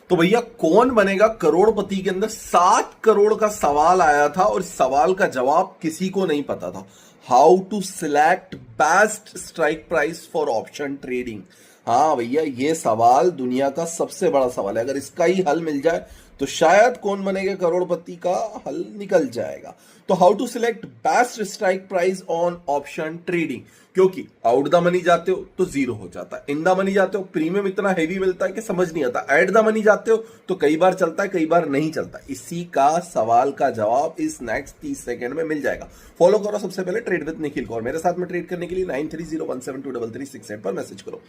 तो भैया कौन बनेगा करोड़पति के अंदर 7 करोड़ का सवाल आया था और इस सवाल का जवाब किसी को नहीं पता था। How to select best strike price for option trading. हाँ भैया, ये सवाल दुनिया का सबसे बड़ा सवाल है। अगर इसका ही हल मिल जाए तो शायद कौन बनेगा करोड़पति का हल निकल जाएगा। तो how to select best strike price on option trading, क्योंकि आउट द मनी जाते हो तो जीरो हो जाता है, इन द मनी जाते हो प्रीमियम इतना हैवी मिलता है कि समझ नहीं आता, एट द मनी जाते हो तो कई बार चलता है कई बार नहीं चलता। इसी का सवाल का जवाब इस नेक्स्ट 30 सेकंड में मिल जाएगा। फॉलो करो सबसे पहले ट्रेड विद निखिल को, और मेरे साथ में ट्रेड करने के लिए 9301723368 पर मैसेज करो।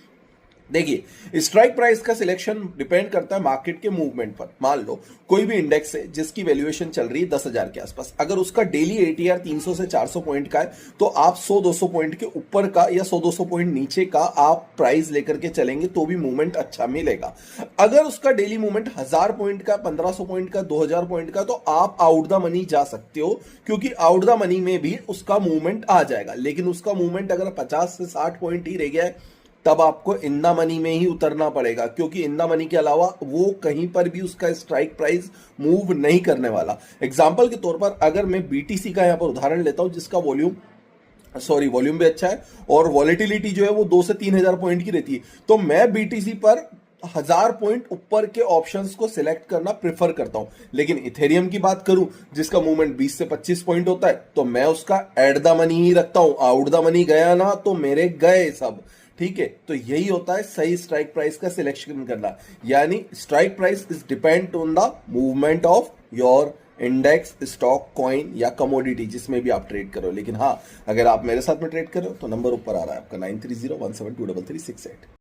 देखिए, स्ट्राइक प्राइस का सिलेक्शन डिपेंड करता है मार्केट के मूवमेंट पर। मान लो कोई भी इंडेक्स है जिसकी वैल्यूएशन चल रही है 10,000 के आसपास, अगर उसका डेली एटीआर 300 से 400 पॉइंट का है तो आप 100-200 पॉइंट के ऊपर का या 100-200 पॉइंट नीचे का आप प्राइस लेकर के चलेंगे तो भी मूवमेंट अच्छा मिलेगा। अगर उसका डेली मूवमेंट 1000 पॉइंट का, 1500 पॉइंट का, 2000 पॉइंट का, तो आप आउट द मनी जा सकते हो, क्योंकि आउट द मनी में भी उसका मूवमेंट आ जाएगा। लेकिन उसका मूवमेंट अगर 50 से 60 पॉइंट ही रह गया है तब आपको इन द मनी में ही उतरना पड़ेगा, क्योंकि इन द मनी के अलावा वो कहीं पर भी उसका स्ट्राइक प्राइस मूव नहीं करने वाला। एग्जांपल के तौर पर अगर मैं बीटीसी का यहां पर उदाहरण लेता हूं, जिसका वॉल्यूम भी अच्छा है और वॉलेटिलिटी जो है वो 2 से 3,000 पॉइंट की रहती है, तो मैं बीटीसी पर 1000 पॉइंट ऊपर के ऑप्शंस को सिलेक्ट करना प्रेफर करता हूं। लेकिन इथेरियम की बात करूं जिसका मूवमेंट 20 से 25 पॉइंट होता है, तो मैं उसका एट द मनी ही रखता हूं। आउट द मनी गया ना तो मेरे गए सब। ठीक है, तो यही होता है सही स्ट्राइक प्राइस का सिलेक्शन करना। यानी strike price is depend on the movement of your index, stock, coin या कमोडिटी, जिसमें भी आप ट्रेड करो। लेकिन हाँ, अगर आप मेरे साथ में ट्रेड करो तो नंबर ऊपर आ रहा है आपका 9301723368।